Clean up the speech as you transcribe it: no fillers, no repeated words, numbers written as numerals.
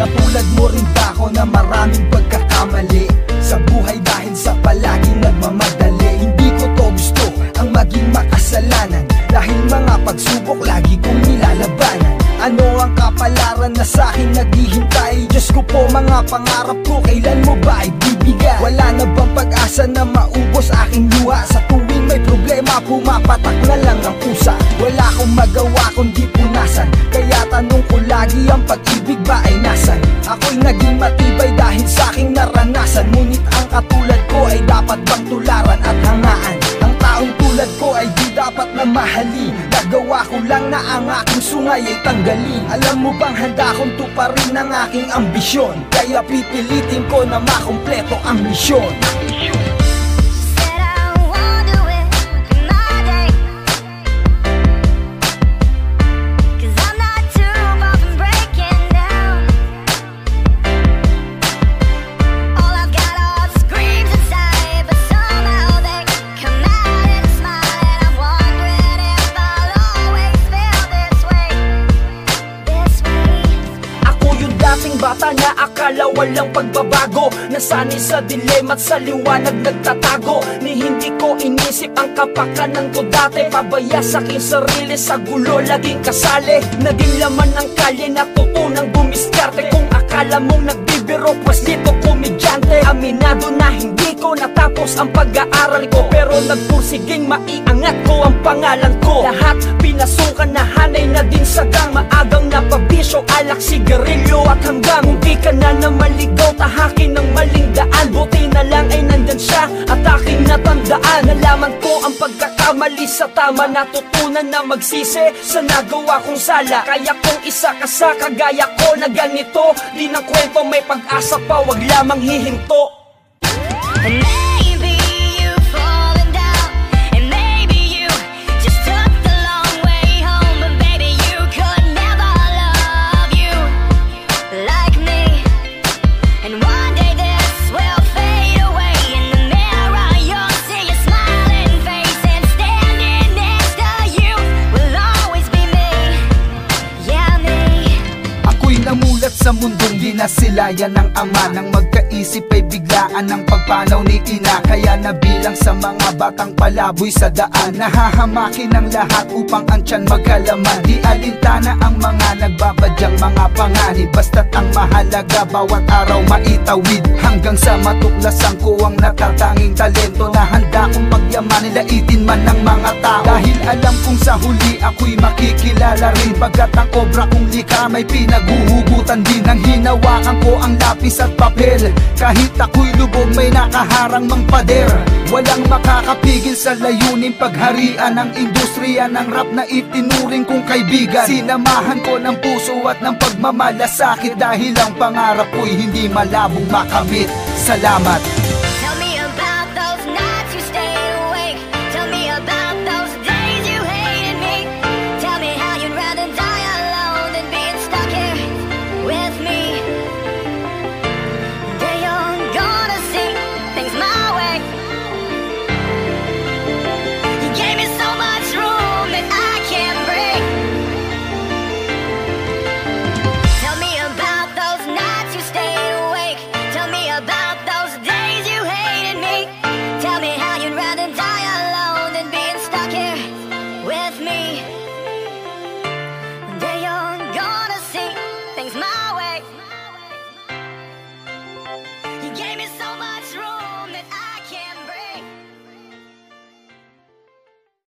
Katulad mo rin ba ako na maraming pagkakamali sa buhay dahil sa palaging nagmamadali? Hindi ko to gusto ang maging makasalanan, dahil mga pagsubok lagi kong nilalabanan. Ano ang kapalaran na sa'kin naghihintay? Diyos ko po, mga pangarap ko kailan mo ba ibibigay? Wala na bang pag-asa na maubos aking luha? Sa tuwing may problema, pumapatak na lang ang pusa. Wala akong magawa kundi punasan, kaya tanong ko lagi, ang pag-ibig ba ay nasan? Ako'y naging matibay dahil sa'king naranasan, ngunit ang katulad ko ay dapat bang tularan at hangaan? Ang taong tulad ko ay di dapat na mahali. Nagawa ko lang na ang aking sungay ay tanggalin. Alam mo bang handa kong tuparin ang aking ambisyon, kaya pipilitin ko na makumpleto ang misyon. Bata na akala walang pagbabago, nasanay sa dilema at sa liwanag nagtatago. Ni hindi ko inisip ang kapakanan ko dati, pabaya sa aking sarili, sa gulo laging kasali. Naging laman ng kalye, natutunang bumiskarte. Kung akala mong nagbibiro, pues dito komedyante. Aminado na hindi ko natapos ang pag-aaral ko, pero nagpursiging maiangat ko ang pangalan ko. Lahat pinasukan na hanay na din sagang, maagang napabisyo, alak, sigarilyo at hanggang hindi ka na maligaw, tahakin ng maling daan. Buti na lang ay nandyan siya at aking natandaan. Nalaman ko ang pagkakamali sa tama, natutunan na magsisi sa nagawa kong sala. Kaya kung isa ka sa kagaya ko na ganito, di ng kwento, may pag-asa pa, wag lamang hihinto. Sa mundong dinasilayan ng ama, nang magkaisip ay biglaan ang pagpanaw ni ina. Kaya nabilang sa mga batang palaboy sa daan, nahahamakin ang lahat upang ang tiyan magkalaman. Di alintana ang mga nagbabadyang mga panganib, basta't ang mahalaga bawat araw maitawid. Hanggang sa matuklasan ko ang natatanging talento na handa kong pagyamanin, laitin man ng mga tao. Dahil alam kong sa huli ako'y makikilala rin, pagkat ang obra kong likha may pinaguhugutan din. Nang hinawakan ko ang lapis at papel, kahit ako'y lubog may nakaharang mang pader. Walang makakapigil sa layunin pagharian ng industriya ng rap na itinuring kong kaibigan. Sinamahan ko ng puso at ng pagmamalasakit, dahil ang pangarap ko'y hindi malabong makamit. Salamat. Things my way.